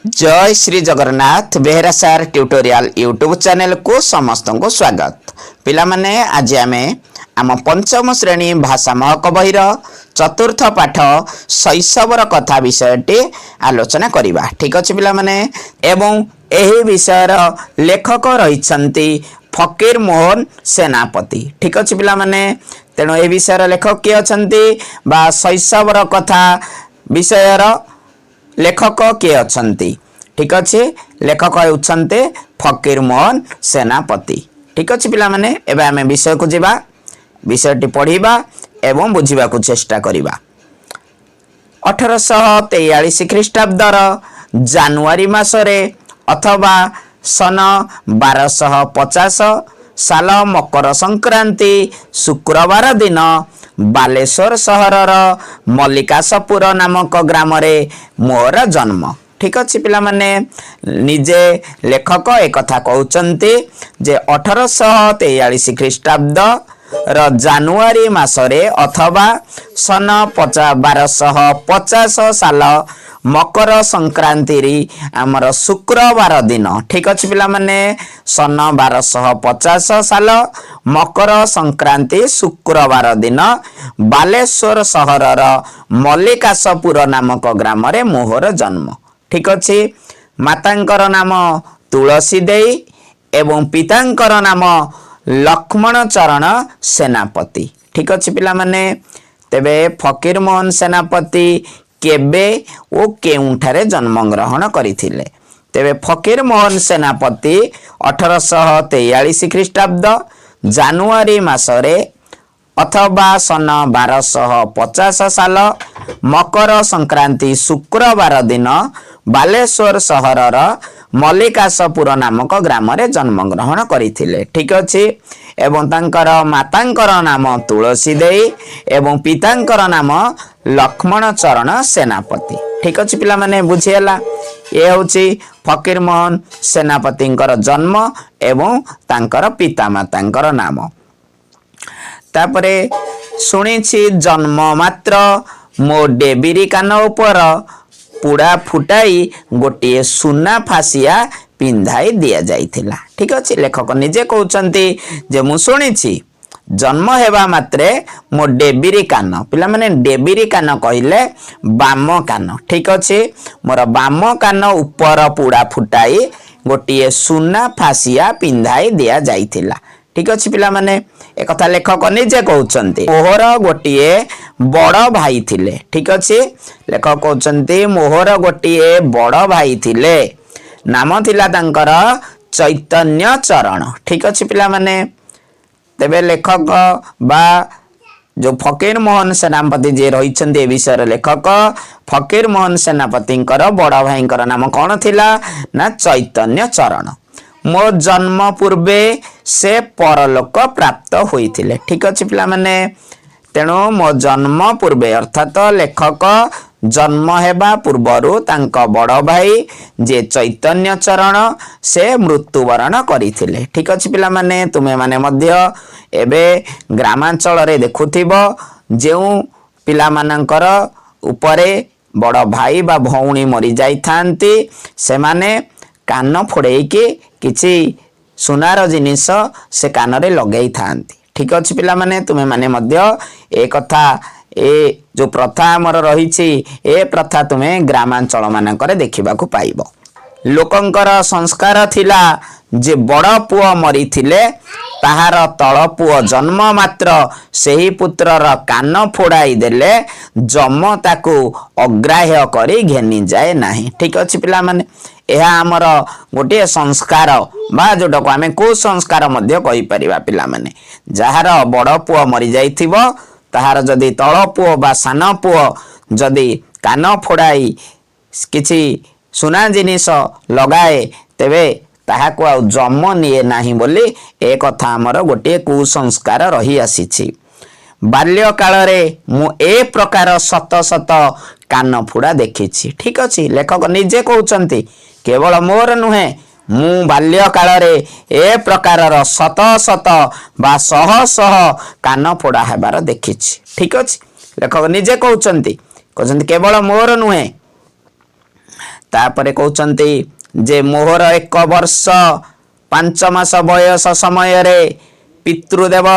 जय श्री जगन्नाथ बेहरा सार tutorial YouTube channel को समस्त को स्वागत। पिला माने आज आम पंचम श्रेणी भाषा महक बहिर चतुर्थ पाठ शैशवर कथा विषयटी आलोचना करिबा। ठीक अछि पिला माने, एवं एही विषयर लेखक रहिछंती फकीर मोहन सेनापति। ठीक अछि पिला माने, तेणु ए विषयर लेखक किए अछंती बा शैशवर कथा विषयर लेखक किए अछंती। ठीक अच्छे, लेखक होउछंते फकीर मोहन सेनापति। ठीक अच्छे पिला माने, एबे आमे विषय को जिबा, विषयटी पढ़िबा एवं बुझिबा को चेष्टा करिबा। 1843 ख्रीष्टाब्दर जानुआरी मासरे अथवा सन 1250 साल मकर संक्रांति शुक्रवार दिन बालेश्वर सहरर मल्लिकाशपुर नामक ग्राम रे मोर जन्म। ठीक अच्छे पिला माने, निजे लेखक एक कथा कहउचंती जे 1843 ख्रीष्टाब्द र जानुआरी मासरे अथवा सन 1250 साल मकर संक्रांति री आमर शुक्रवार दिन। ठीक अच्छे पिला माने, सन 1250 साल मकर संक्रांति शुक्रवार दिन बालेश्वर सहरर मल्लिकाशपुर नामक ग्राम रे मोहर जन्म। ठीक अच्छे, मातांकर नाम तुलसी देई एवं पितांकर नाम लक्ष्मण चरण सेनापति। ठीक अच्छे पिला माने, तेबे फकीर मोहन सेनापति केबे ओ केउठारे जन्म ग्रहण करिथिले? तेबे फकीर मोहन सेनापति 1843 ख्रीष्टाब्द जानुआरी मासरे अथवा सन 1250 साल मकर संक्रांति शुक्रवार दिन बालेश्वर सहरर मल्लिकाशपुर नामक ग्राम रे जन्म ग्रहण करिथिले। ठीक अछि, एवं तांकर मातांकर नाम तुलसी देई एवं पितांकर नाम लक्ष्मण चरण सेनापति। ठीक अछि पिला माने, बुझियला ए होछि फकीर मोहन सेनापतिंकर जन्म एवं तांकर पिता मातांकर नाम। तापरे सुनिछि जन्म मात्र मो डेबिरी कान उपर पुड़ा फुटाई गोटे सुना फासिया पिंधाई दिया जाइथिला। ठीक अछि, लेखक निजे कहउचंती जे मु सुनिछि जन्म हेबा मात्रे मो डेबिरी कान, पिला माने डेबिरी कान कहिले बाम कान। ठीक अछि, मोर बाम कान उपर पुड़ा फुटाई गोटे सुना फासिया पिंधाई दिया जाइथिला। ठीक अछि पिला माने, एक कथा लेखक निजे कहउचंती मोहर गोटे बड़ भाई थिले। ठीक अछि, लेखक कहउचंती मोहर गोटे बड़ भाई थिले, नाम थिला तांकर चैतन्य चरण। ठीक अछि पिला माने, तेबे लेखक बा जो फकीर मोहन सेनापति जे रहिछन्ते ए विषय लेखक फकीर मोहन सेनापतिंकर बड़ भाईंकर नाम कोन थिला ना चैतन्य चरण। मो जन्म पूर्वे से परलोक प्राप्त होइथिले। ठीक अछि पिला माने, तेणु मो जन्म पूर्वे अर्थात लेखक जन्म हेबा पूर्वरु तांक बड़ भाई जे चैतन्य चरण से मृत्युवरण करिथिले। ठीक अछि पिला माने, तुमे माने मध्य एबे ग्रामांचल रे देखुथिबो जेउ पिला मानकर उपरे बड़ भाई बा भौणी मरि जाई थांती, से कान फोड़ेई के किछि सुनार जिनिस से कान रे लगेई थांती। ठीक अछि पिला माने, तुमे माने मध्य ए कथा ए जो प्रथा हमर रहिछि ए प्रथा तुमे ग्रामांचल मानकर देखिबा को पाइबो। लोकंकर संस्कार थिला जे बड़ पुओ मरिथिले ताहार तळ पुओ जन्म मात्र सेही पुत्रर कान फोड़ाई देले जम ताकू अग्राह्य करी घेनी जाए नाही। ठीक अछि पिला माने, एहा हमर गोटे संस्कार बा जोटा को आमे को संस्कार मध्य कहि परिबा पिला माने, जहार बड़ पुओ मरि जाइथिबो ताहार जदी तळ पुओ बा सान पुओ जदी कान फोड़ाई किछि सुना जिनिस लगाए तेबे ताहाको आ जम निए नाही बोली ए कथा हमर गोटे कुसंस्कार रही आसीछि। बाल्य काल रे मु ए प्रकार शत शत कान फुड़ा देखिछि। ठीक अछि, लेखक निजे कहउचंती केवल मोर नुहे, मु बाल्य काल रे ए प्रकारर शत शत बा शह शह कान फोड़ा हेबार देखिछि। ठीक अछि, लेखक निजे कहउचंती केवल मोर नुहे, ता तापरे कहउचंती जे मोहर 1 वर्ष 5 मास बयस समय रे पितृदेव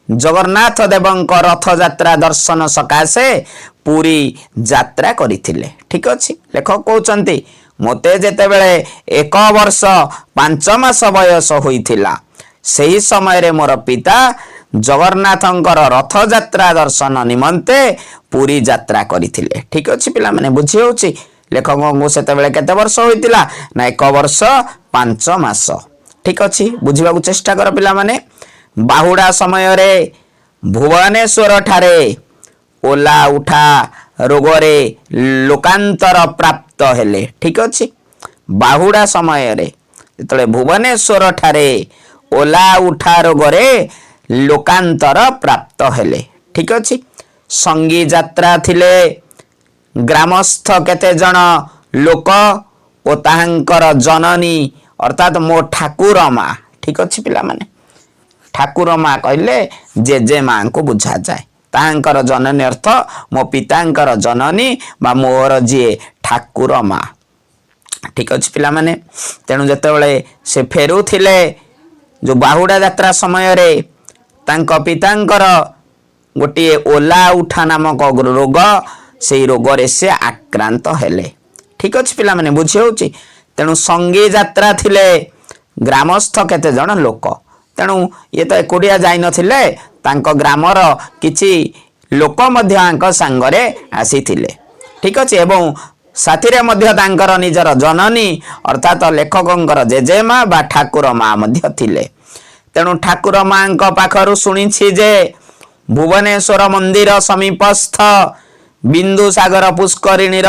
जगन्नाथ देवंक रथ यात्रा दर्शन सकाशे पुरी यात्रा करिथिले। ठीक अछि, लेखक कहउचंती मोते जेतेबेले 1 वर्ष 5 मास बयस होइथिला सेही समय रे मोर पिता जगन्नाथंकर रथ यात्रा दर्शन निमंते पुरी यात्रा करिथिले। ठीक अछि पिला माने बुझी होउची लेखक को सेतेबेले केते वर्ष होइतिला ना 1 वर्ष 5 मास। ठीक अछि, बुझिबा को चेष्टा कर पिला माने। बाहुडा समय रे भुवनेश्वर ठारे ओला उठा रोगरे लोकांतर प्राप्त हेले। ठीक अछि, बाहुडा समय रे जेतले भुवनेश्वर ठारे ओला उठा रोगरे लोकांतर प्राप्त हेले। ठीक अछि, संगी यात्रा थिले ग्रामस्थ केते जन लोक ओ ताहांकर जननी अर्थात मो ठाकुर माँ। ठीक अछि पिला माने, ठाकुर माँ कहले जेजे माँ को बुझा जाए, ताहांकर जननी अर्थ मो पितांकर जननी बा मोर जे ठाकुर माँ। ठीक अछि पिला माने, तेणु जेतेबेले से फेरुथिले जो बाहुडा यात्रा समय रे तांक पितांकर गोटे ओला उठा नामक रोग से रोग रे से आक्रांत हेले। ठीक अछि पिला माने बुझी होउची, तेणु संगी यात्रा थिले ग्रामस्थ केते जन लोक, तेणु ये तो एकुडिया जाई नथिले तांक ग्रामर किछि लोक मध्य आंक संगरे आसीथिले। ठीक अछि, एवं साथी रे मध्य तांकर निजर जननी अर्थात लेखकंकर जेजेमा बा ठाकुर माँ मध्य थिले। तेणु ठाकुर माँ पाखरु सुनिछि जे भुवनेश्वर मंदिर समीपस्थ बिंदु सागर पुष्करिणी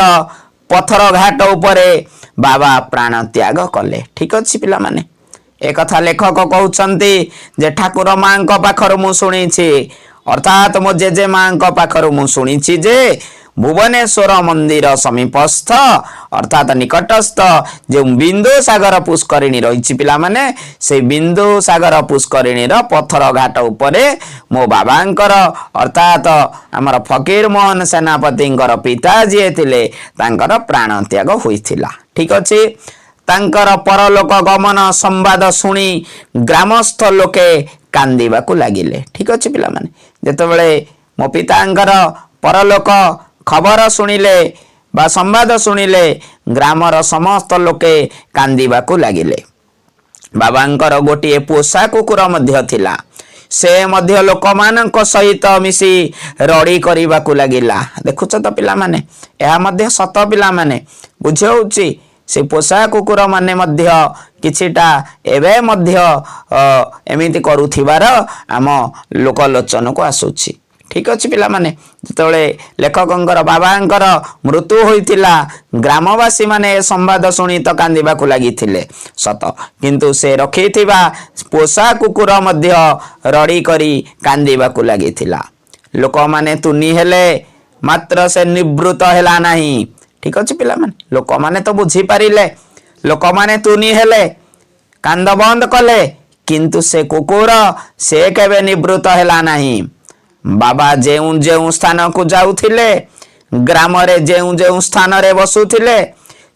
पथर घाट उपरे बाबा प्राण त्याग कले। ठीक अछि पिला माने, एक कथा लेखक कहउचंती जे ठाकुर माँ पाखरु मु सुनिछि अर्थात मो जेजे माँ पाखरु मु सुनिछि जे भुवनेश्वर मंदिर समीपस्थ अर्थात निकटस्थ जो बिंदु सागर पुष्करिणी रही पिला माने से बिंदु सागर पुष्करिणी पथर घाट उपरे मो बाबांकर अर्थात आमर फकीर मोहन सेनापति पिता जी थिले तांकर प्राण त्याग होइथिला। ठीक अछि, तांकर परलोक गमन संवाद सुनी ग्रामस्थ लोके कांदिबा को लागिले। ठीक अछि पिला माने, जेतेबेले मो पितांकर परलोक खबर सुनिले बा संवाद सुनिले ग्रामर समस्त लोके कांदिबा को लागिले। बाबांकर गोटे पोषा कुकुर मध्य थिला, से मध्य लोक मानक सहित मिसी रड़ी करबा को लागिला। देखुछ तो पिला माने, एहा मध्य सत पिला माने बुझे होउची, से पोषा कुकुर माने मध्य किछिटा एबे मध्य एमिति करूथिबार आम लोकलोचन को आसुची। ठीक अछि पिला माने, जेतेबेले लेखकंकर बाबांकर मृत्यु होइतिला ग्रामवासी माने संवाद सुनी तो कांदिबा को लागिथिले सत, किंतु से रखिथिबा पोषा कुकुर मध्य रड़ी करी कांदिबा को लागिथिला। लोक माने तुनी हेले मात्र से निवृत्त हेला नाही। ठीक अछि पिला माने, लोक माने तो बुझी पारिले, लोक माने तुनी हेले कांद बंद कले, किंतु से कुकुर से केबे निवृत्त हेला नाही। बाबा जेउ जेउ स्थान को जाउथिले ग्राम रे जेउ जेउ स्थान रे बसुथिले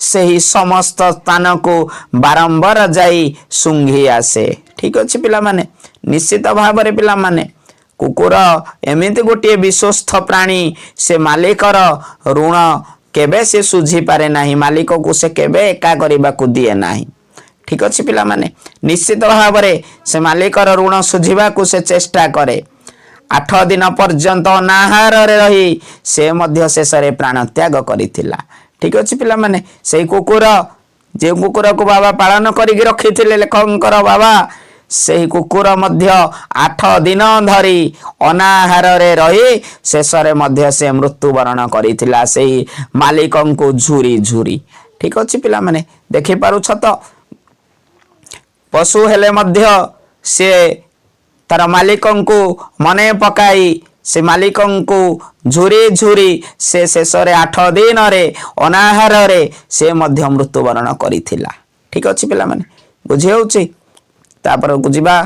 सही समस्त स्थान को बारंबार जाई सुंघी आसे। ठीक अछि पिला माने, निश्चित भाव रे पिला माने कुकुर एमिति गोटे विश्वस्त प्राणी, से मालिकर ऋण केबे से सुझी पारे नाही, मालिक को से केबे एका करबा को दिए नाही। ठीक अछि पिला माने, निश्चित भाव रे से मालिकर ऋण सुझिबा को से चेष्टा करे। 8 दिन पर्यंत अनाहार रे रही से मध्य शेष रे प्राण त्याग करिथिला। ठीक अछि पिला माने, से कुकुर जे कुकुर को बाबा पालन करिक रखिथिले लेखकंकर बाबा, से कुकुर मध्य 8 दिन धरी अनाहार रे रही शेष रे मध्य से मृत्युवरण करिथिला से मालिकं को झुरी झुरी। ठीक अछि पिला माने, देखि पारुछ तो पशु हेले मध्य से तार मालिकं को मने पकाई से मालिकं को झुरी झुरी से शेष रे 8 दिन रे अनाहार रे से मध्य मृत्युवरण करिथिला। ठीक अछि पिला माने, बुझी होउची। तापर बुझिबा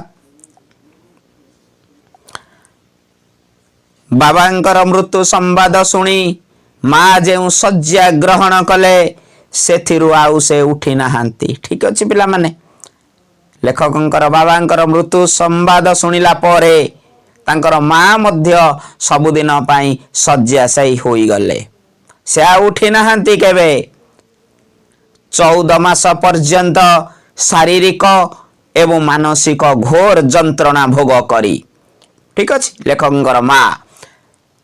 बाबांकर मृत्यु संवाद सुनी माँ जेउ शଯ୍या ग्रहण कले ସେଥିରୁ ଆଉ ସେ ଉଠି ନାହାନ୍ତି। ଠିକ ଅଛି ପିଲାମାନେ, ଲେଖକଙ୍କର ବାବାଙ୍କର ମୃତ୍ୟୁ ସମ୍ବାଦ ଶୁଣିଲା ପରେ ତାଙ୍କର ମା ମଧ୍ୟ ସବୁଦିନ ପାଇଁ ଶଯ୍ୟାଶାୟୀ ହୋଇଗଲେ। ସେ ଆଉ ଉଠି ନାହାନ୍ତି କେବେ। 14 ମାସ ପର୍ଯ୍ୟନ୍ତ ଶାରୀରିକ ଏବଂ ମାନସିକ ଘୋର ଯନ୍ତ୍ରଣା ଭୋଗ କରି, ଠିକ ଅଛି, ଲେଖକଙ୍କର ମା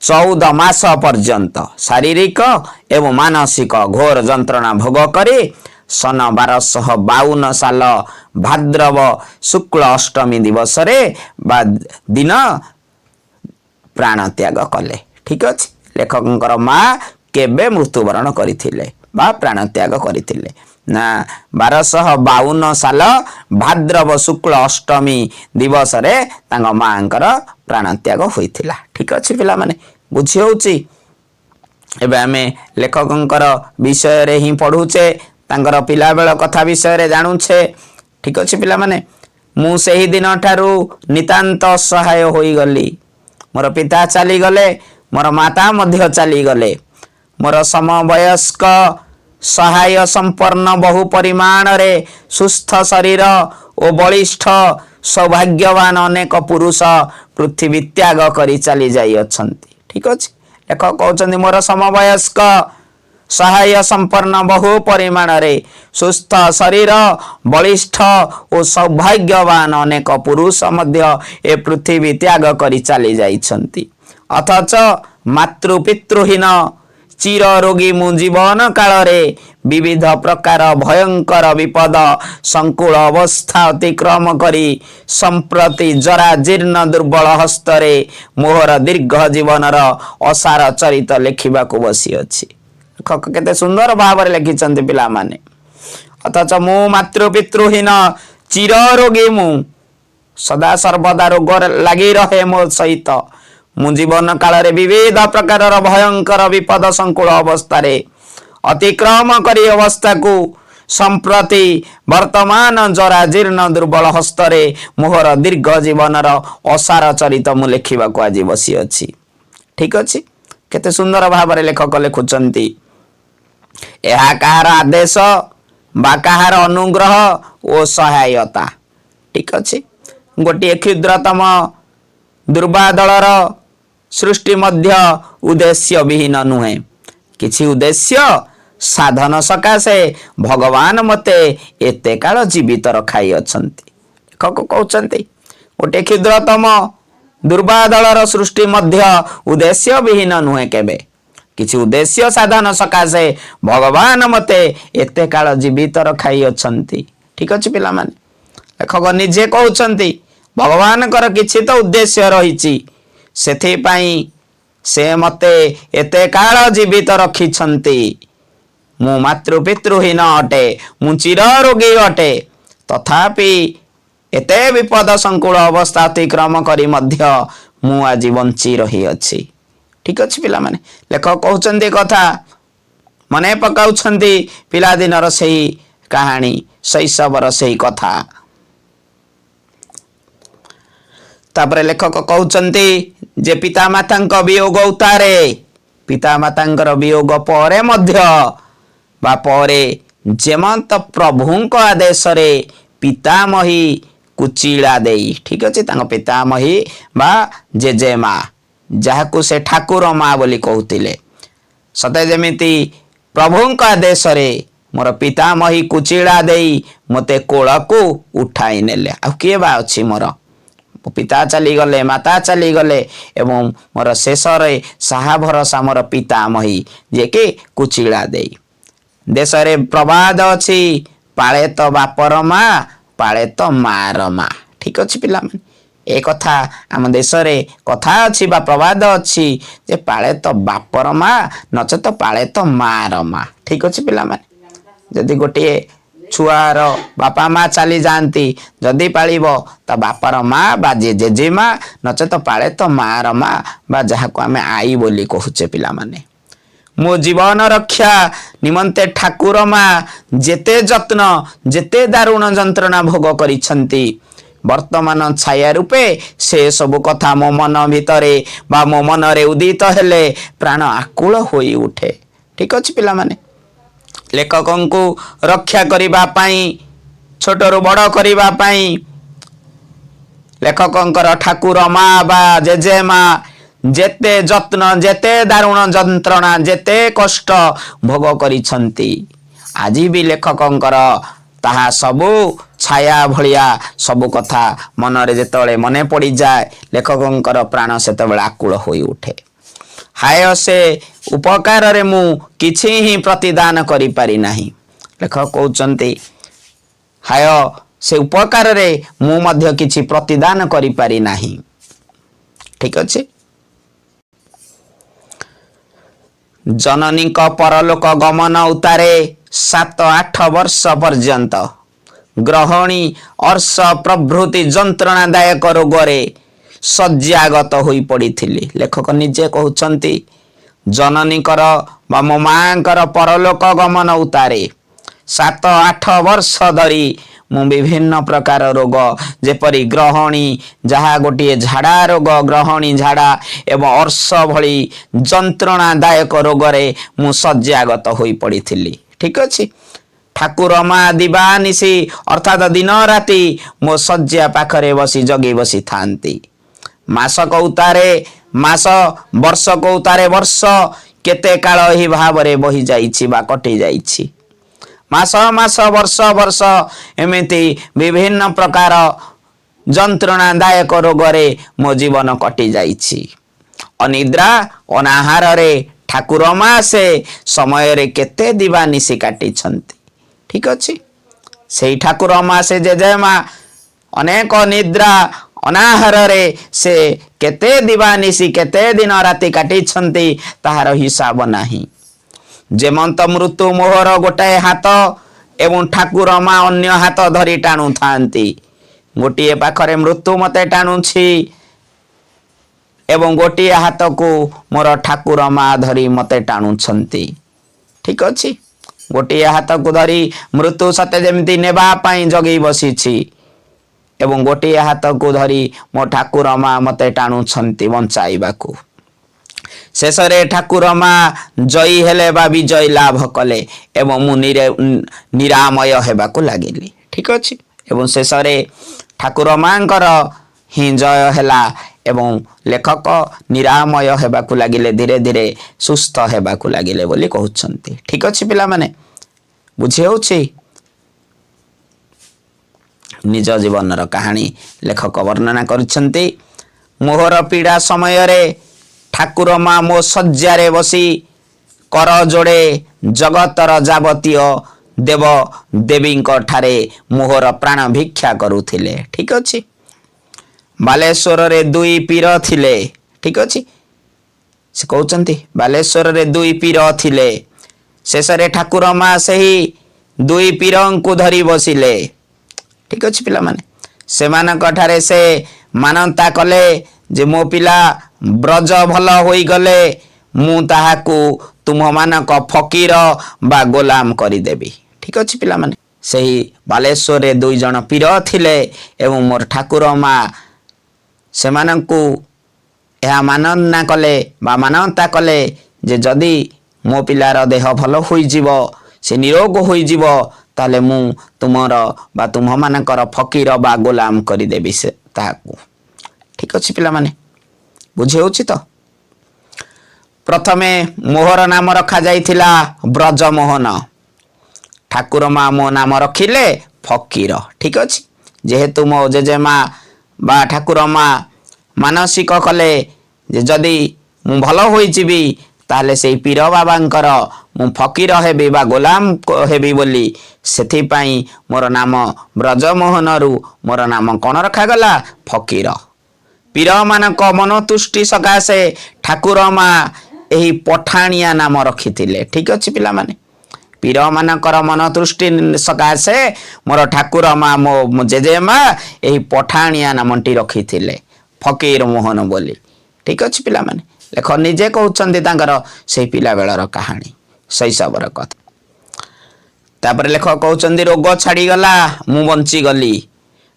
14 ମାସ ପର୍ଯ୍ୟନ୍ତ ଶାରୀରିକ ଏବଂ ମାନସିକ ଘୋର ଯନ୍ତ୍ରଣା ଭୋଗ କରି ସନ 1252 ସାଲ ଭାଦ୍ରବ ଶୁକ୍ଳ ଅଷ୍ଟମୀ ଦିବସରେ ବା ଦିନ ପ୍ରାଣ ତ୍ୟାଗ କଲେ। ଠିକ ଅଛି, ଲେଖକଙ୍କର ମା କେବେ ମୃତ୍ୟୁବରଣ କରିଥିଲେ ବା ପ୍ରାଣ ତ୍ୟାଗ କରିଥିଲେ ନା 1252 ସାଲ ଭାଦ୍ରବ ଶୁକ୍ଳ ଅଷ୍ଟମୀ ଦିବସରେ ତାଙ୍କ ମାଙ୍କର ପ୍ରାଣ ତ୍ୟାଗ ହୋଇଥିଲା। ଠିକ ଅଛି ପିଲାମାନେ, ବୁଝି ହେଉଛି। ଏବେ ଆମେ ଲେଖକଙ୍କର ବିଷୟରେ ହିଁ ପଢ଼ୁଛେ, ତାଙ୍କର ପିଲାବେଳ କଥା ବିଷୟରେ ଜାଣୁଛେ। ଠିକ ଅଛି ପିଲାମାନେ, ମୁଁ ସେହି ଦିନ ଠାରୁ ନିତାନ୍ତ ଅସହାୟ ହୋଇଗଲି। ମୋର ପିତା ଚାଲିଗଲେ, ମୋର ମାତା ମଧ୍ୟ ଚାଲିଗଲେ। ମୋର ସମବୟସ୍କ ସହାୟ ସମ୍ପନ୍ନ ବହୁ ପରିମାଣରେ ସୁସ୍ଥ ଶରୀର ଓ ବଳିଷ୍ଠ ସୌଭାଗ୍ୟବାନ ଅନେକ ପୁରୁଷ ପୃଥିବୀ ତ୍ୟାଗ କରି ଚାଲି ଯାଇଅଛନ୍ତି। ଠିକ ଅଛି, ଲେଖକ କହୁଛନ୍ତି ମୋର ସମବୟସ୍କ ସହାୟ ସମ୍ପନ୍ନ ବହୁ ପରିମାଣରେ ସୁସ୍ଥ ଶରୀର ବଳିଷ୍ଠ ଓ ସୌଭାଗ୍ୟବାନ ଅନେକ ପୁରୁଷ ମଧ୍ୟ ଏ ପୃଥିବୀ ତ୍ୟାଗ କରି ଚାଲି ଯାଇଛନ୍ତି। ଅଥଚ ମାତୃପିତୃହୀନ ଚିର ରୋଗୀ ମୁଁ ଜୀବନ କାଳରେ ବିବିଧ ପ୍ରକାର ଭୟଙ୍କର ବିପଦ ସଂକୁଳ ଅବସ୍ଥା ଅତିକ୍ରମ କରି ସମ୍ପ୍ରତି ଜରାଜୀର୍ଣ୍ଣ ଦୁର୍ବଳ ହସ୍ତରେ ମୋହର ଦୀର୍ଘ ଜୀବନର ଅସାର ଚରିତ ଲେଖିବାକୁ ବସିଅଛି। ଲେଖକ କେତେ ସୁନ୍ଦର ଭାବରେ ଲେଖିଛନ୍ତି ପିଲାମାନେ। ଅଥଚ ମୁଁ ମାତୃପିତୃହୀନ ଚିର ରୋଗୀ, ମୁଁ ସଦା ସର୍ବଦା ରୋଗ ଲାଗି ରହେ ମୋ ସହିତ। ମୁଁ ଜୀବନ କାଳରେ ବିବିଧ ପ୍ରକାରର ଭୟଙ୍କର ବିପଦ ସଂକୁଳ ଅବସ୍ଥାରେ ଅତିକ୍ରମ କରି ଅବସ୍ଥାକୁ ସମ୍ପ୍ରତି ବର୍ତ୍ତମାନ ଜରାଜୀର୍ଣ୍ଣ ଦୁର୍ବଳ ହସ୍ତରେ ମୋହର ଦୀର୍ଘ ଜୀବନର ଅସାର ଚରିତ ମୁଁ ଲେଖିବାକୁ ଆଜି ବସିଅଛି। ଠିକ ଅଛି, କେତେ ସୁନ୍ଦର ଭାବରେ ଲେଖକ ଲେଖୁଛନ୍ତି। ଏହା କାହାର ଆଦେଶ ବା କାହାର ଅନୁଗ୍ରହ ଓ ସହାୟତା। ଠିକ ଅଛି, ଗୋଟିଏ କ୍ଷୁଦ୍ରତମ ଦୁର୍ବାଦଳର ସୃଷ୍ଟି ମଧ୍ୟ ଉଦ୍ଦେଶ୍ୟ ବିହୀନ ନୁହେଁ। କିଛି ଉଦ୍ଦେଶ୍ୟ ସାଧନ ସକାଶେ ଭଗବାନ ମୋତେ ଏତେ କାଳ ଜୀବିତ ରଖାଇଅଛନ୍ତି। ଲେଖକ କହୁଛନ୍ତି ଗୋଟିଏ କ୍ଷୁଦ୍ରତମ ଦୁର୍ବାଦଳର ସୃଷ୍ଟି ମଧ୍ୟ ଉଦ୍ଦେଶ୍ୟ ବିହୀନ ନୁହେଁ କେବେ। କିଛି ଉଦ୍ଦେଶ୍ୟ ସାଧନ ସକାଶେ ଭଗବାନ ମୋତେ ଏତେ କାଳ ଜୀବିତ ରଖାଇଅଛନ୍ତି। ଠିକ ଅଛି ପିଲାମାନେ, ଲେଖକ ନିଜେ କହୁଛନ୍ତି ଭଗବାନଙ୍କର କିଛି ତ ଉଦ୍ଦେଶ୍ୟ ରହିଛି, ସେଥିପାଇଁ ସେ ମୋତେ ଏତେ କାଳ ଜୀବିତ ରଖିଛନ୍ତି। ମୁଁ ମାତୃପିତୃହୀନ ଅଟେ, ମୁଁ ଚିର ରୋଗୀ ଅଟେ, ତଥାପି ଏତେ ବିପଦ ସଂକୁଳ ଅବସ୍ଥା ଅତିକ୍ରମ କରି ମଧ୍ୟ ମୁଁ ଆଜି ବଞ୍ଚି ରହିଅଛି। ଠିକ ଅଛି ପିଲାମାନେ, ଲେଖକ କହୁଛନ୍ତି କଥା ମନେ ପକାଉଛନ୍ତି ପିଲାଦିନର ସେହି କାହାଣୀ, ଶୈଶବର ସେହି କଥା। ତାପରେ ଲେଖକ କହୁଛନ୍ତି ଯେ ପିତାମାତାଙ୍କ ବିୟୋଗ ଉତ୍ତାରେ, ପିତାମାତାଙ୍କର ବିୟୋଗ ପରେ ମଧ୍ୟ ବା ପରେ ଯେମନ୍ତ ପ୍ରଭୁଙ୍କ ଆଦେଶରେ ପିତାମହୀ କୁଚିଳା ଦେଇ, ଠିକ ଅଛି, ତାଙ୍କ ପିତାମହୀ ବା ଜେଜେମା, ଯାହାକୁ ସେ ଠାକୁର ମା ବୋଲି କହୁଥିଲେ, ସତେ ଯେମିତି ପ୍ରଭୁଙ୍କ ଆଦେଶରେ ମୋର ପିତାମହୀ କୁଚିଳା ଦେଇ ମୋତେ କୋଳକୁ ଉଠାଇ ନେଲେ। ଆଉ କିଏ ବା ଅଛି ମୋର? ପିତା ଚାଲିଗଲେ, ମାତା ଚାଲିଗଲେ ଏବଂ ମୋର ଶେଷରେ ସାହା ଭରସା ମୋର ପିତାମହୀ, ଯିଏକି କୁଚିଳା ଦେଇ। ଦେଶରେ ପ୍ରବାଦ ଅଛି, ପାଳେ ତ ବାପର ମା, ପାଳେ ତ ମାର ମା। ଠିକ ଅଛି ପିଲାମାନେ, ଏ କଥା ଆମ ଦେଶରେ କଥା ଅଛି ବା ପ୍ରବାଦ ଅଛି ଯେ ପାଳେ ତ ବାପର ମା, ନଚେତ ପାଳେ ତ ମାର ମା। ଠିକ ଅଛି ପିଲାମାନେ, ଯଦି ଗୋଟିଏ ଛୁଆର ବାପା ମା ଚାଲି ଯାଆନ୍ତି, ଯଦି ପାଳିବ ତା ବାପାର ମା ବା ଜେଜେମା, ନଚେତ ପାଳେ ତ ମାର ମା ବା ଯାହାକୁ ଆମେ ଆଈ ବୋଲି କହୁଛେ ପିଲାମାନେ। ମୋ ଜୀବନ ରକ୍ଷା ନିମନ୍ତେ ଠାକୁର ମା ଯେତେ ଯତ୍ନ, ଯେତେ ଦାରୁଣ ଯନ୍ତ୍ରଣା ଭୋଗ କରିଛନ୍ତି, ବର୍ତ୍ତମାନ ଛାୟା ରୂପେ ସେ ସବୁ କଥା ମୋ ମନ ଭିତରେ ବା ମୋ ମନରେ ଉଦିତ ହେଲେ ପ୍ରାଣ ଆକୁଳ ହୋଇ ଉଠେ। ଠିକ ଅଛି ପିଲାମାନେ, लेखकंकु रक्षा करिबा पाई छोटरू बड़ करिबा पाई लेखकंकर ठाकुर माँ बा जेजे माँ जेते जत्न जेते दारुण जंत्रणा जेते कष्ट भोग करिसंती आज भी लेखकंकर ताहा सबु छाया भलिया सबु कथा मनरे जेतबेले मने पड़ी जाए लेखकंकर प्राण सेतबेले आकुल होई उठे। हाय से उपकार रे मु किछि ही प्रतिदान करि पारि नाही। लेखक कहउचंती हाय से उपकार रे मु मध्य किछि प्रतिदान करि पारि नाही। ठीक अछि। जननी का परलोक गमन उतारे 7-8 वर्ष पर्यंत ग्रहणी अर्श प्रभृति जंत्रणादायक रोगरे शଯ୍ୟାଗତ होई पड़िथिली। लेखक निजे कहउचंती जननीकर बा मो मांकर परलोक गमन उतारे 7-8 वर्ष धरी मु विभिन्न प्रकार रोग जेपरी ग्रहणी जहा गोटे झाड़ा रोग ग्रहणी झाड़ा एवं अर्श भली जंत्रणादायक रोगरे मु शଯ୍ୟାଗତ होई पड़िथिली। ठीक अछि। ठाकुर माँ दिवानिसी अर्थात दिन राति मो शଯ୍या पाखरे बसी जगी बसी थांती। मास कौतारे मास वर्ष कौतारे वर्ष केते काल ही भावरे बही जाइछि बा कटि जाइछि। मास मास वर्ष वर्ष एमिति विभिन्न प्रकार जंत्रणादायक रोगरे मो जीवन कटि जाइछि। अनिद्रा अनाहार रे ठाकुर माँ से समय रे केते दिवानिसी काटि छंती। ठीक अछि। सेई ठाकुर माँ से जेजे माँ अनेक निद्रा अनाहार रे से केते दिवानिसी केते दिन राति काटि छंती ताहार हिसाब नाही। जेमंत मृत्यु मोहर गोटाए हाथ एवं ठाकुर माँ अन्य हाथ धरी टाणु थांती। गोटिए पाखरे मृत्यु मते टाणुछि एवं गोटिए हाथ को मोर ठाकुर माँ धरी मते टाणु छंती। ठीक अछि। गोटिए हाथ को धरी मृत्यु सते जेमिति नेबा पाई जगी बसीछि एवं गोटिए हाथ को धरी मो ठाकुर माँ मते टाणु छंती बंचाइबाकू। शेषरे ठाकुर माँ जयी हेले बा विजय लाभ कले एवं मु निरामय हेबाकू लागिली। ठीक अछि। एवं शेषरे ठाकुर माँकर ही जय हेला एवं लेखक निरामय हेबाकू लागिले धीरे धीरे सुस्थ हेबाकू लागिले बोली कहउछंती। ठीक अछि पिला माने बुझी होछि। निज जीवन कहानी लेखक वर्णना करिसंती। मोहर पीड़ा समय रे ठाकुर माँ मो शଯ୍यारे बसी कर जोड़े जगतर जावतीय देव देवी ठारे मोहर प्राण भिक्षा करुथिले। ठीक अछि। बालेश्वर रे दुई पीर थिले। ठीक अछि। से कहउचंती बालेश्वर रे दुई पीर थिले। शेषरे ठाकुर माँ सही दुई पीरंकु धरी बसिले। ठीक अछि पिला माने सेमानक ठारे से मानंता कले जे मो पिला ब्रज भल होई गले मु ताहाकू तुम मानक फकीर बा गोलाम करी देबी। ठीक अछि पिला माने सही बालेश्वर रे दुई जन पीर थिले एवं मोर ठाकुर माँ सेमानंकु यह मानना कले बा मानंता कले जे जदि मो पिलार देह भल होई जीवो से निरोग होई जीवो ताले मु तुमर बा तुम मानकर फकीर बा गोलाम करी देबी से ताहाकू। ठीक अछि पिला माने बुझे होछि तो। प्रथमे मोहर नाम रखा जाइथिला ब्रजमोहन। ठाकुर माँ मो नाम रखिले फकीर। ठीक अछि। जेहेतु मो जेजेमा बा ठाकुर माँ मानसिक कले जे जदि मु भल होई जीवी ताले से पीर बाबांकर मु फकीर हेबी बा गोलाम हेबी बोली सेथि पाई मोर नाम ब्रजमोहन रु मोर नाम कोन रखा गला फकीर। पीर मानक मनतुष्टि सकाशे ठाकुर माँ एही पठाणिया नाम रखिथिले। ठीक अछि पिला माने पीर मानकर मनतुष्टि सकाशे मोर ठाकुर माँ मो जेजेमा एही पठाणिया नामटी रखिथिले फकीर मोहन बोली। ठीक अछि पिला माने लेख निजे कहउचंदी तांकर से पिला बेलर कहानी शैशवर कथा। तापर लेख कहउचंदी रोग छाड़ी गला मु बंची गली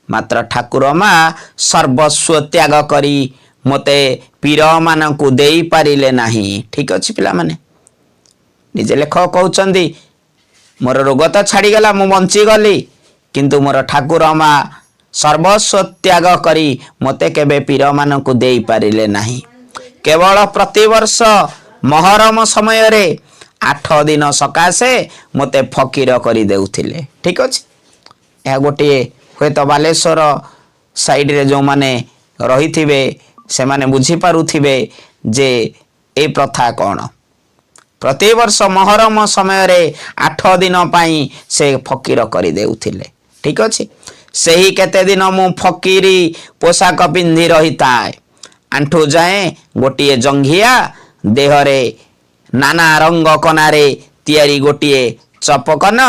मात्र ठाकुर माँ सर्वस्व त्याग करी मते पीर मानकु देई पारिले नाही। ठीक अछि पिला माने निजे लेख कहउचंदी मोर रोग तो छाड़गला मु बंचीगली किंतु मोर ठाकुर माँ सर्वस्व त्याग करी मते केबे पीर मानकु देई पारिले नाही। केवल प्रतिवर्ष महरम समय रे 8 दिन सकाशे मते फकीर करी देउथिले। ठीक अछि। यह गोटे हुए तो बालेश्वर साइड रे जो माने रही थिबे से माने बुझी पारुथिबे जे ए प्रथा कौन। प्रतिवर्ष महरम समय रे 8 दिन पाई से फकीर करी देउथिले। ठीक अछि। सही केते दिन मु फकीरी पोशाक पिंधि रही थाए। आंठू जाए गोटिए जंघिया देहरे नाना रंग कनारे तियारी गोटिए चपकन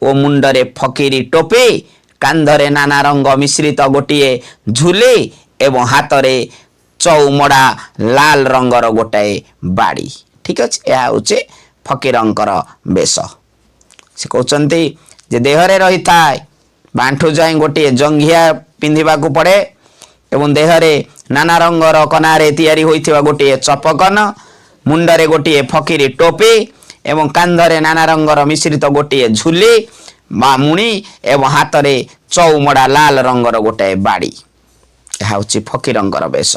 ओ मुंडरे फकीरी टोपी कांधरे नाना रंग मिश्रित गोटिए झुली एवं हाथरे चौमड़ा लाल रंगर गोटाए बाड़ी। ठीक अच्छे। यह हूँ फकीरंकर बेश। से कहते जे देहरे रही थाए बांठू जाए गोटे जंघिया पिंधिबा को पड़े एवं देहरे नाना रंगर कनारे तैयारी होइथिबा गोटे चपकन मुंडरे गोटे फकीरी टोपी एवं कांधरे नाना रंगर मिश्रित गोटे झुली बा मुणी एवं हाथरे चौमड़ा लाल रंगर गोटे बाड़ी। यह हूँ फकीरंकर बेश।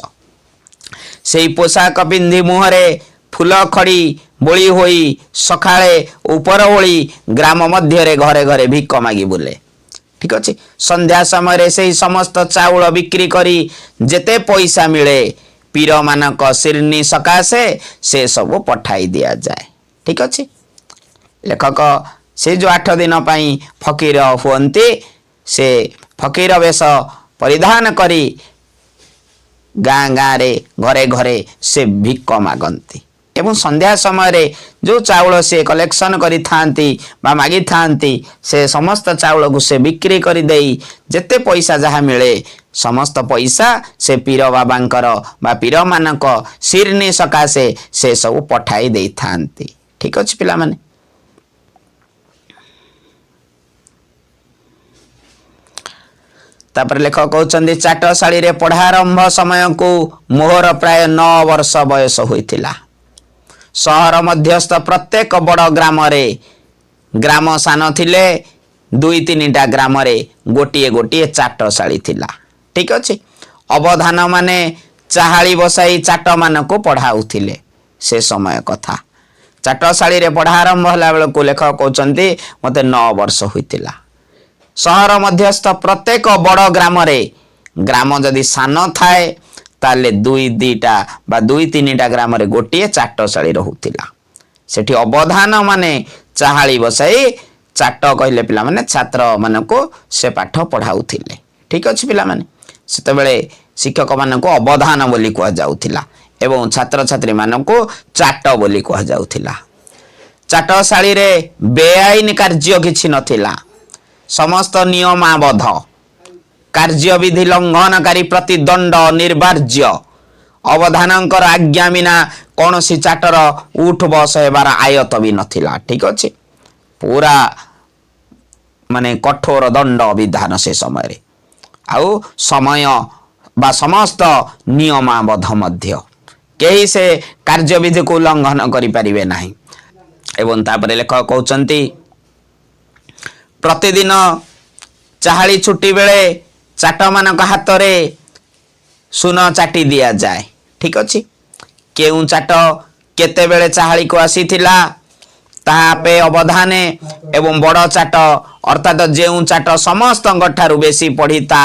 से पोशाक पिंधि मुहरे फूल खड़ी बोली होई सकाळे ऊपर ओली ग्राम मध्य घरे घरे भिक मागी बुले। ठीक अच्छे। संध्या समय से समस्त चाउल बिक्री करी जेते पैसा मिले पीर मानक शिरनी सकाशे से सब पठाई दिया जाए। ठीक अच्छे। लेखक से जो 8 दिन पाई फकीर हुअन्ति से फकीर वेश परिधान करी गाँ गाँ रे घरे घरे से भिक मागंती एवं संध्या समय रे जो चाउल से कलेक्शन करी थांती बा मागी थांती से समस्त चाउल को से बिक्री करी देई जेते पैसा जहाँ मिले समस्त पैसा से पीर बाबांकर बा पीर मानक शिरनी सकाशे से सब पठाई दे थांती। ठीक अच्छे पिला माने। तापर लेखक कहते चाटशाली रे पढ़ारंभ समय को मोहर प्राय 9 वर्ष बयस होइथिला। सहर मध्यस्थ प्रत्येक बड़ ग्राम रे ग्राम सान थिले 2-3टा ग्राम रे गोटिए गोटिए चाटशाली थिला। ठीक अच्छे। अवधान माने चाहाली बसाई चाट मान को पढ़ाउथिले से समय कथा। चाटशाली रे पढ़ारंभ होला बेल को लेखक कहते मते 9 वर्ष होइथिला। सहर मध्यस्थ प्रत्येक बड़ ग्राम रे ग्राम जदि सान थाए ताले 2-2टा बा 2-3टा ग्राम रे गोटिए चाटशाली रहुथिला। सेठी अवधान माने चाहाली बसाई चाट कहले पिला माने छात्र मान को से पाठ पढ़ाउथिले। ठीक अछि पिला माने। सेते बेले शिक्षक मान को अवधान बोली कह जाउथिला एवं छात्र छात्री मान को चाट बोली कह जाउथिला। चाटशाली रे बेआईन कार्य किछि नथिला। समस्त नियमाबद्ध कार्य विधि लंघनकारी प्रति दंड निर्वार्य। अवधानकर आज्ञा बिना कौन सी चाटर उठ बस हेबार आयत भी नथिला। ठीक अच्छे। पूरा माने कठोर दंड विधान से समय रे आउ समय बा समस्त नियमाबद्ध मध्य केही से कार्य विधि को उल्लंघन करि परिबे नाही। एवं तापर लेखक कहउचंती प्रतिदिन चाहाली छुट्टी बेले चाट मानक हाथ रे सुन चाटी दिया जाए। ठीक अच्छे। केउ चाट केते बेले चाहाली को आसीथिला तापे अवधाने एवं बड़ चाट अर्थात जेउ चाट समस्त ठारू बेसी पढ़ी ता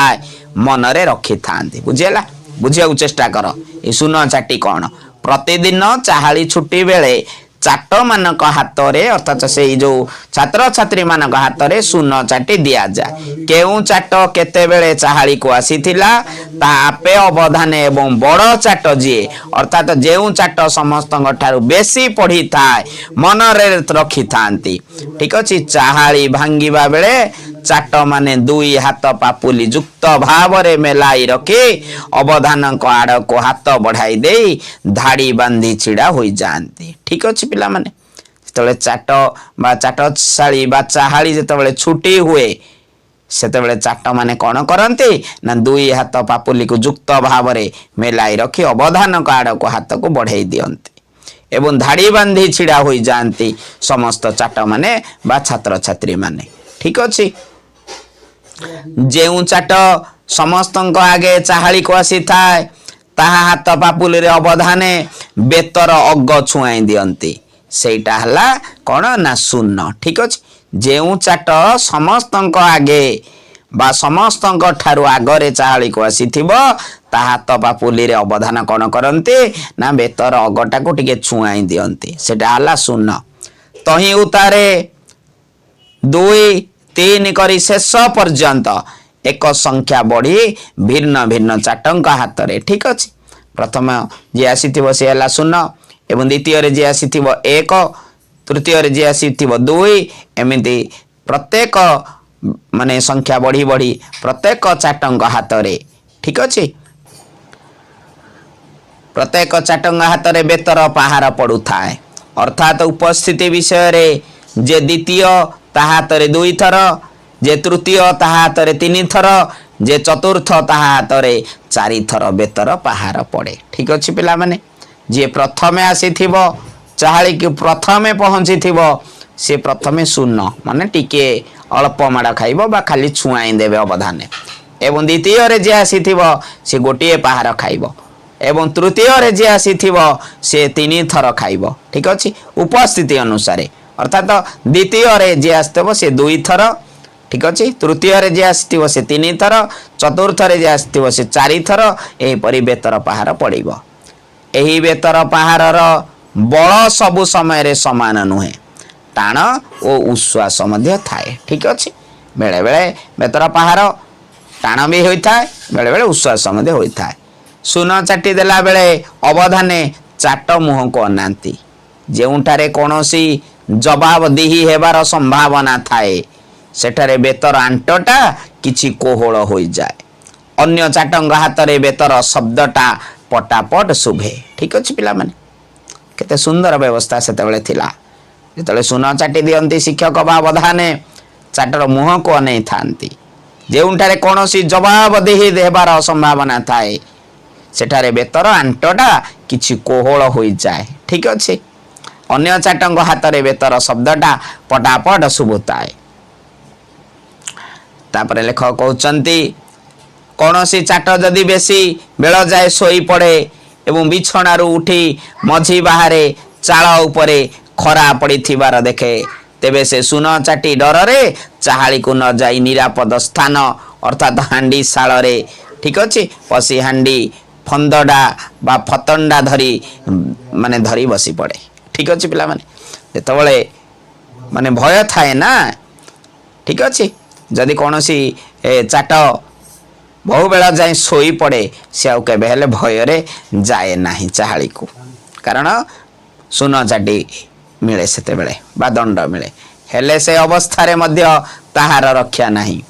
मन रे रखी थांती। बुझेला बुझिया चेष्टा कर ए सुन चाटी कौन। प्रतिदिन चाहाली छुट्टी बेले चाट मानक हाथ रे अर्थात से जो छात्र छात्री मानक हाथ रे सुन चाटी दिया जाए। केउ चाट केते बेले चाहाली को आसीथिला तापे अवधान एवं बड़ चाट जी अर्थात जेउ चाट समस्त ठारू बेसी पढ़ी थाए मन रे रखी थांती। ठीक अछि। चाहाली भांगिबा बेले चाट माने 2 हाथ पापुली युक्त भाव रे मेलाई रखी अवधान को आड़ को हाथ बढ़ाई दे धाड़ी बांधी छिड़ा होई जानती। ठीक अछि पिला माने। जेतबेले चाट बा चाटशाली बा चाहाली जेतबेले छुट्टी हुए सेतबेले चाट माने कौन करती ना 2 हाथ पापुली को युक्त भाव रे मेलाई रखी अवधान को आड़ को हाथ को बढ़ाई दियंती एवं धाड़ी बांधी छिड़ा हो जाती समस्त चाट माने बा छात्र छात्री माने ठीक अच्छे जो चाट समस्त आगे चाहाली को आसी थाए ताहा हाथ पापुल अवधाने बेतर अग छुआई दियंती सेटा हला कौन ना शून्य ठीक अच्छे जो चाट समस्त आगे बा समस्त ठारू आगरे चाहाली को आसी ता हाथ पापुली रे अवधान कौन करते ना बेतर अगटा को टिके छुआई दियंती सेटा हला शून्य तही उतारे 2 3 करी शेष पर्यंत एक संख्या बढ़ी भिन्न भिन्न चाटंक हाथ रे ठीक अच्छे प्रथम जे आसी सी है शून्य एवं द्वितीय जे आसी 1 तृतीय जे आसी 2 एमती प्रत्येक माने संख्या बढ़ी बढ़ी प्रत्येक चाटंक हाथ रे ठीक अच्छे प्रत्येक चाटंक हाथ रे बेतर पहाड़ पड़ू थाए अर्थात उपस्थिति विषय रे जे द्वितीय ता हाथ रे 2 थर जे तृतीय ता हाथ रे 3 थर जे चतुर्थ ता हाथ रे 4 थर बेतर पहाड़ पड़े ठीक अच्छे पिला माने जे प्रथमे आसी चाहाली कि प्रथमे पहुंची से प्रथमे शून्य माने टिके अल्प माड़ खाइबो बा खाली छुआई देबे अवधाने एवं द्वितीय रे जे आसी से गोटे पहाड़ खाइबो एवं तृतीय रे जे आसी से 3 थर खाइबो ठीक अच्छे उपस्थिति अनुसार अर्थात द्वितीय रे जे आसतबो से 2 थर ठीक अच्छे तृतीय रे जे आसतिबो से 3 थर चतुर्थ रे जे आसतिबो से 4 थर एही परि बेतर पहाड़ पड़िबो एही बेतर पहाड़र बल सबु समय रे समान नुहे टाण और उश्वास मध्य थाए ठीक अच्छे बेले बेले बेतर पहाड़ टाण भी होता है बेले बेले उश्वास मध्य होता है सुन चाटी देला बेले अवधाने चाट मुह को अनाती जोठारे कौनसी जवाब दिही हेबार संभावना थाए सेठारे बेतर आंटटा किछि कोहल हो जाए अन्य चाटंग हाथ रे बेतर शब्दटा पटापट शुभे ठीक अच्छे पिला माने केते सुंदर व्यवस्था सेतेबेले थिला जेतेबेले सुन चाटी दियंती शिक्षक बा अवधाने चाटर मुह को अनै थांती जोठारे कौनसी जवाब दिही हेबार संभावना थाए सेठारे बेतर आंटटा किछि कोहल हो जाए ठीक अच्छे अन्य चाटंग हाथ रे बेतर शब्दटा पटापट शुभुताए तापरे लेखक कहउचंती कौनसी चाट जदि बेसी बेल जाए सोई पड़े एवं बिछणारू उठी मझी बाहरे चाल उपरे खरा पड़ी थिबार देखे तेबे से सुन चाटी डर रे चाहाली को न जाई निरापद स्थान अर्थात हांडी शाल रे ठीक अच्छे पसी हांडी फंदडा बा फतंडा धरी माने धरी बसी पड़े ठीक अच्छे पिला माने जेतबेले माने भय थाए ना ठीक अच्छे जदि कौनसी चाट बहु बेला जाए सोई पड़े से आउ केबे हेले भय रे जाए नाही चाहाली को कारण सुन चाटी मिले सेते बेले बा दंड मिले हेले से अवस्था रे मध्य ताहार रक्षा नाही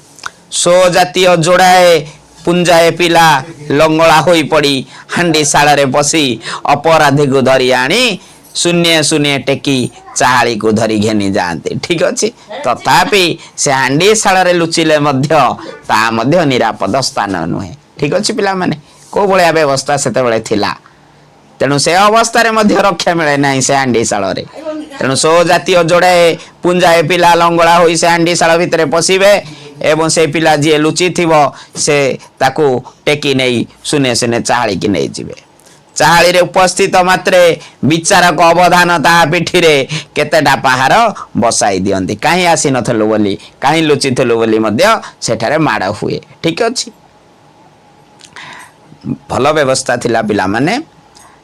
सो जातीय जोड़ाए पुंजाए पिला लंगला होई पड़ी हांडी शाल रे बसी अपराधी को धरी आनी शून्य शून्य टेकी चाहाली को धरी घेनी जाते ठीक अच्छे तथापि से हांडी शाल रे लुचिले मध्य ता मध्य निरापद स्थान नुहे ठीक अच्छे पिला माने को भलिया व्यवस्था सेते बेले थिला तेणु से अवस्था रे मध्य रक्षा मिले नाही से हांडी शाल रे तेणु सो जातीय जोड़े पुंजाए पिला लंगला होई से हांडी शाल भितरे पसिबे एवं से पिला जी लुचि थिबो से ताकू टेकी नहीं सुने सुने चाहाली की नहीं जीवे चाहाली रे उपस्थित मात्रे विचारक अवधान ताहा पिठी रे केतेटा पहाड़ बसाई दियंती काहे आसी नथलु बोली काहे लुचिथलु बोली मध्य सेठारे माड़ हुए ठीक अछि भल व्यवस्था थिला पिला माने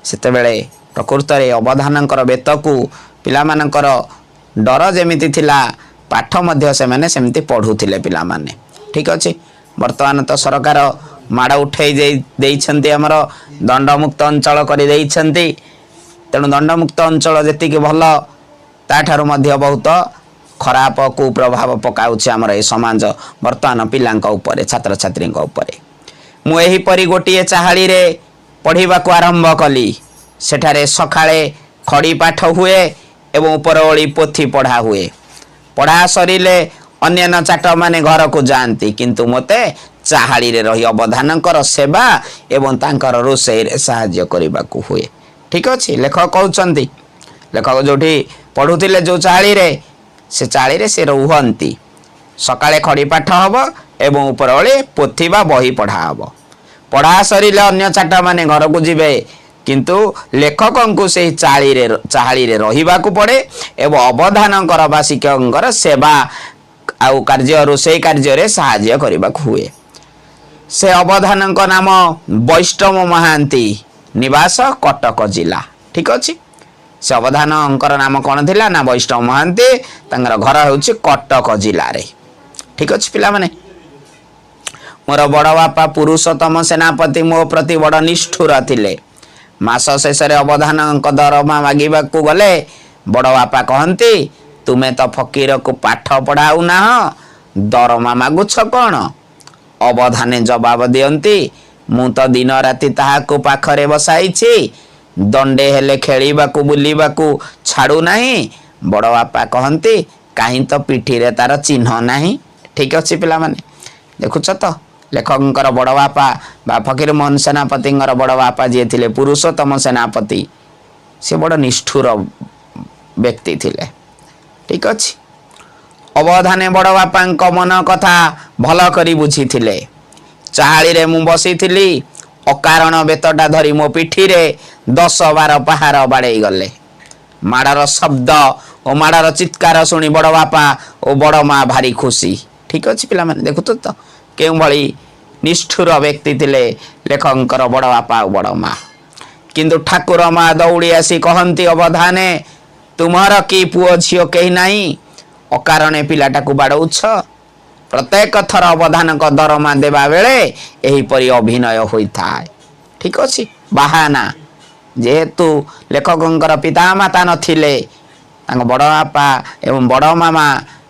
सेते बेले प्रकृत रे अवधानकर बेतकू पिला मानकर डर जेमिति थिला पाठ मध्य से माने सेमिति पढुथिले पिला माने ठीक अछि वर्तमान तो सरकार माड़ उठाई देइछन्ती हमर दंडमुक्त अंचल करि देइछन्ती तेणु दंडमुक्त अंचल जेतिक भल ताठारु मध्य बहुत खराब कुप्रभाव पकाउछि हमर ए समाज वर्तमान पिलांक ऊपर छात्र छात्रींक ऊपर मु एही परि गोटिए चाहाली रे पढ़िबाकू आरंभ कली सेठारे सखाळे खड़ी पाठ हुए एवं उपरओली पोथी पढ़ा हुए पढ़ा सरिले अन्य चाट माने घर को जाती किंतु मते चाहाली रे रही अवधानकर सेवा एवं तांकर रोषेई रे सहाय्य करबाकू हुए ठीक अछि लेखक कहउचंती लेखक जो पढ़ुले जो चाली रे से रुहंती सकाळे खड़ी पाठ हम एवं उपरओली पोथी बा बही पढ़ा हम पढ़ा सरिले अन्य चाट माने घर को जीवे किंतु लेखक को से चाली रे रहिबाकु पड़े एवं अवधानकर बा शिक्षकर सेवा आउ कार्य रोषेई कार्य साहाय्य करबाकु हुए। से अवधानक नाम वैष्णव महांती निवास कटक जिला ठीक अच्छे। से अवधानकर नाम कौन थिला ना वैष्णव महांती तांकर घर होउछि कटक जिला रे ठीक अच्छे। पिला माने मोर बड़ बापा पुरुषोत्तम सेनापति मो प्रति बड़ निष्ठुर थिले। मास शेष अवधानक दरमा मागिबाकू गले बड़ बापा कहती तुमे तो फकीर को पाठ पढ़ाऊ ना दरमा मागुछ कौन। अवधाने जवाब दियंती मु तो दिन राति ताहाको पाखरे बसाइछि दंडे हेले खेलिबाकू बुलिबाकू छाड़ू नाही। बड़ बापा कहती कहीं तो पिठी रे तार चिन्ह नाही ठीक अच्छे। पिला माने देखुछ तो लेखकर बड़ बापा बा फकीर मोहन सेनापति बड़ बापा जी थे पुरुषोत्तम सेनापति से बड़ निष्ठुर व्यक्ति थिले ठीक अच्छे। अवधाने बड़ बापा मन कथा भल करी बुझी थिले। चाहाली रे मु बसी थिली अकारण बेतटा धरी मो पिठी रे 10-12 पहाड़ बाड़े गले। माड़र शब्द और माड़र चित्कार शुणी बड़ बापा और बड़ माँ भारी खुशी ठीक अच्छे। पिला माने देखु तो केउ भली निष्ठुर व्यक्ति थिले लेखकर बड़ बापा और बड़ माँ। किंतु ठाकुर माँ दौड़ी आसी कहती अवधाने तुम्हार कि पुओ झियो कहीं नहीं अकारणे पिलाटा को बाड़ौछ। प्रत्येक थर अवधानक दरमा देवा बेले एहीपरि अभिनय होइथाय ठीक अच्छे। बाहाना जेहेतु लेखकर पिता माता नथिले बड़ बापा एवं बड़ मामा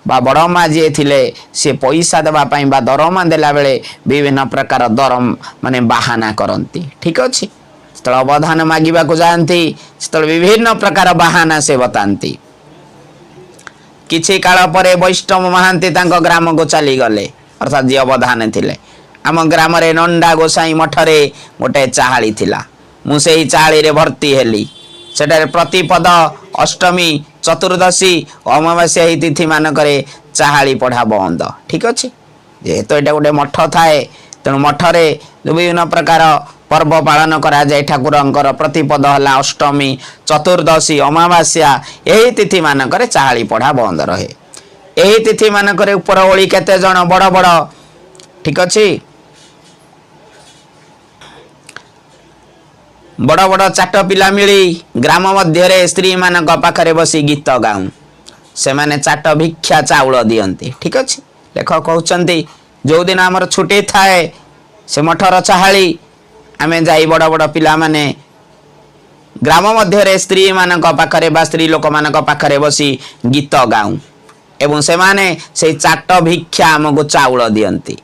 बा बड़ माँ जी थे सी पैसा देवाई बा दरमा देला बेले विभिन्न प्रकार दरम माने बाहाना करती ठीक अच्छे। जो अवधान मागिबा को जाती से विभिन्न प्रकार बाहाना से बताती। किछि काल परे वैष्णव महांती तांको ग्राम को चली गले अर्थात जी अवधान थिले। आम ग्राम रे नंडा गोसाई मठरे गोटे चाहाली थिला। मु सेही चाहाली रे भर्ती हेली। सेटारे प्रतिपद अष्टमी चतुर्दशी अमावास्या ही तिथि मानकरे चाहाली पढ़ा बंद ठीक अच्छे। जेहेतु एटा गोटे मठ थाए तेणु मठरे विभिन्न प्रकार पर्व पालन करा जाए। ठाकुरंकर प्रतिपद हला अष्टमी चतुर्दशी अमावास्या यही तिथि मानकरे चाहाली पढ़ा बंद रहे। यही तिथि मानकरे ऊपर ओली केते जण बड़ बड़ ठीक अच्छे बड़ बड़ चाट पिला मिली ग्राम मध्य स्त्री मान पाखरे बसी गीत गाऊं से माने चाट भिक्षा चाउल दियंती ठीक अच्छे। लेखक कहते जो दिन आमर छुट्टी थाए से मठर चाहाली आमे जाई बड़ बड़ पिला माने ग्राम मध्य स्त्री मान पाखरे बा स्त्री लोक मान पाखरे बसी गीत गाऊं एवं से माने से चाट भिक्षा आमको चाउल दियंती।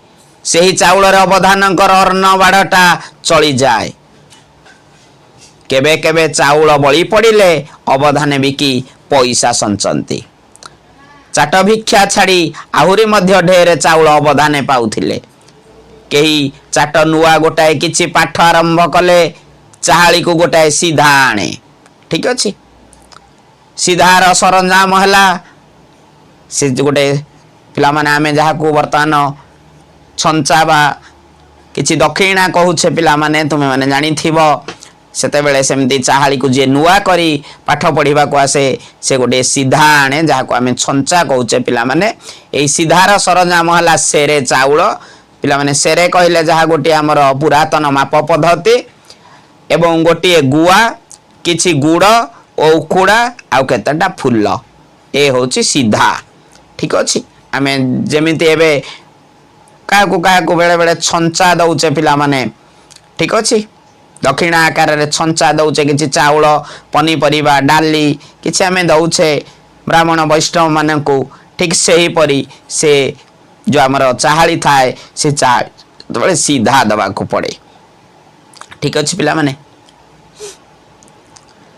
सेही चाउल अवधानकर अर्ण बाड़टा चली जाए। केबे केबे चाउल बड़ी पड़िले अवधाने बिकी पैसा संचंती। चाट भिक्षा छाड़ी आहुरी मध्य ढेर चाउल अवधाने पाउथिले। केही चाट नुआ गोटाए किछि पाठ आरंभ कले चाहाली को गोटाए सीधा आणे ठीक अच्छे। सीधार सरंजाम हला से गोटे पिला माने आमे जहा को वर्तमान छंचा बा किछि दक्षिणा कहूछे पिला माने तुमे माने जानी थिबो सेते बेले सेमती चाहाली को जे नुआ करी पाठ पढ़िबा को आसे से गोटे सीधा आणे जहा को आमे छंचा कहूछे पिला माने। एई सीधार सरंजाम हला सेरे चाउल पिला माने सेरे कहले जहा गोटे हमर पुरातन माप पद्धति एवं गोटे गुआ किछि गुड़ और उखुड़ा आउ केतटा फुल ए होछि सीधा ठीक अछि। आमे जेमिति एबे का को बेले बेले छंचा दउचे पिला माने ठीक अछि। दक्षिण आकार रे छंचा दउचे किछि चाउल पनीपरिबा डाली किछि आमे दउचे ब्राह्मण वैष्णव मानकू ठीक सही परी से जो हमर चाहाली थाए से चाहाली सीधा दबा को पड़े ठीक अच्छे। पिला माने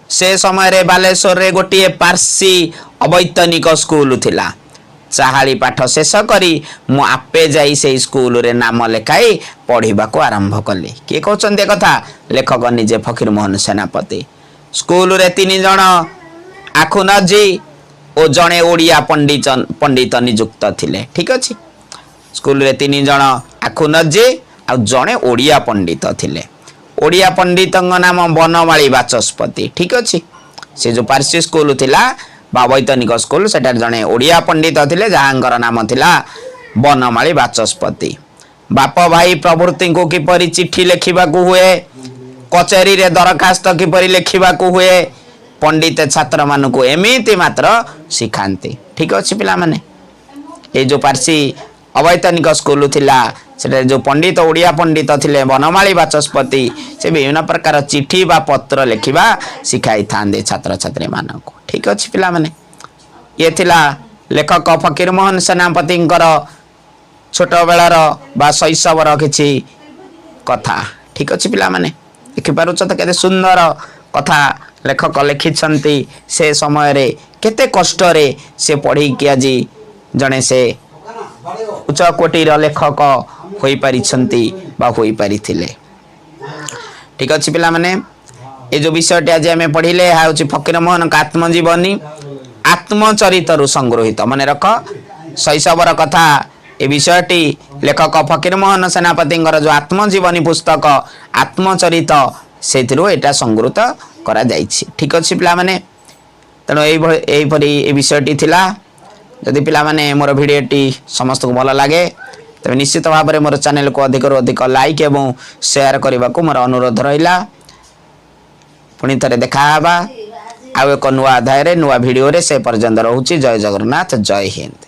से समय रे बालेश्वर रे गोटे पार्सी अवैतनिक स्कूल थिला। चाहाली पाठ शेष करी मु आपे जाई से स्कूल रे नाम लेखाई पढ़िबा को आरंभ कली। किए कहउछन्ते कथा लेखक निजे फकीर मोहन सेनापति। स्कूल रे 3 जण ଆଖୁନଜୀ ଓ ଜଣେ ଓଡ଼ିଆ ପଣ୍ଡିତ ନିଯୁକ୍ତ ଥିଲେ। ଠିକ ଅଛି, ସ୍କୁଲରେ 3 ଜଣ ଆଖୁନଜୀ ଆଉ ଜଣେ ଓଡ଼ିଆ ପଣ୍ଡିତ ଥିଲେ। ଓଡ଼ିଆ ପଣ୍ଡିତଙ୍କ ନାମ ବନମାଳୀ ବାଚସ୍ପତି। ଠିକ ଅଛି, ସେ ଯେଉଁ ପାର୍ସି ସ୍କୁଲ ଥିଲା ବା ବୈତନିକ ସ୍କୁଲ, ସେଠାରେ ଜଣେ ଓଡ଼ିଆ ପଣ୍ଡିତ ଥିଲେ ଯାହାଙ୍କର ନାମ ଥିଲା ବନମାଳୀ ବାଚସ୍ପତି। ବାପ ଭାଇ ପ୍ରଭୃତିଙ୍କୁ କିପରି ଚିଠି ଲେଖିବାକୁ ହୁଏ, କଚେରୀରେ ଦରଖାସ୍ତ କିପରି ଲେଖିବାକୁ ହୁଏ, ପଣ୍ଡିତ ଛାତ୍ରମାନଙ୍କୁ ଏମିତି ମାତ୍ର ଶିଖାନ୍ତି। ଠିକ ଅଛି ପିଲାମାନେ, ଏ ଯେଉଁ ପାର୍ସି ଅବୈତନିକ ସ୍କୁଲ ଥିଲା ସେଠାରେ ଯେଉଁ ପଣ୍ଡିତ ଓଡ଼ିଆ ପଣ୍ଡିତ ଥିଲେ ବନମାଳୀ ବାଚସ୍ପତି, ସେ ବିଭିନ୍ନ ପ୍ରକାର ଚିଠି ବା ପତ୍ର ଲେଖିବା ଶିଖାଇଥାନ୍ତି ଛାତ୍ରଛାତ୍ରୀମାନଙ୍କୁ। ଠିକ ଅଛି ପିଲାମାନେ, ଇଏ ଥିଲା ଲେଖକ ଫକୀରମୋହନ ସେନାପତିଙ୍କର ଛୋଟବେଳର ବା ଶୈଶବର କିଛି କଥା। ଠିକ ଅଛି ପିଲାମାନେ, ଦେଖିପାରୁଛ ତ କେତେ ସୁନ୍ଦର କଥା ଲେଖକ ଲେଖିଛନ୍ତି। ସେ ସମୟରେ କେତେ କଷ୍ଟରେ ସେ ପଢ଼ିକି ଆଜି ଜଣେ ସେ ଉଚ୍ଚ କୋଟିର ଲେଖକ ହୋଇପାରିଛନ୍ତି ବା ହୋଇପାରିଥିଲେ। ଠିକ ଅଛି ପିଲାମାନେ, ଏ ଯେଉଁ ବିଷୟଟି ଆଜି ଆମେ ପଢ଼ିଲେ ଏହା ହେଉଛି ଫକୀରମୋହନଙ୍କ ଆତ୍ମଜୀବନୀ ଆତ୍ମଚରିତରୁ ସଂଗୃହୀତ। ମନେ ରଖ, ଶୈଶବର କଥା ଏ ବିଷୟଟି ଲେଖକ ଫକୀରମୋହନ ସେନାପତିଙ୍କର ଯେଉଁ ଆତ୍ମଜୀବନୀ ପୁସ୍ତକ ଆତ୍ମଚରିତ, ସେଥିରୁ ଏଇଟା ସଂଗୃହୀତ କରାଯାଇଛି। ଠିକ ଅଛି ପିଲାମାନେ, ତେଣୁ ଏହିପରି ଏ ବିଷୟଟି ଥିଲା। ଯଦି ପିଲାମାନେ ମୋର ଭିଡ଼ିଓଟି ସମସ୍ତଙ୍କୁ ଭଲ ଲାଗେ ତେବେ ନିଶ୍ଚିତ ଭାବରେ ମୋର ଚ୍ୟାନେଲକୁ ଅଧିକରୁ ଅଧିକ ଲାଇକ୍ ଏବଂ ସେୟାର କରିବାକୁ ମୋର ଅନୁରୋଧ ରହିଲା। ପୁଣି ଥରେ ଦେଖାହେବା ଆଉ ଏକ ନୂଆ ଅଧ୍ୟାୟରେ ନୂଆ ଭିଡ଼ିଓରେ। ସେ ପର୍ଯ୍ୟନ୍ତ ରହୁଛି। ଜୟ ଜଗନ୍ନାଥ, ଜୟ ହିନ୍ଦ।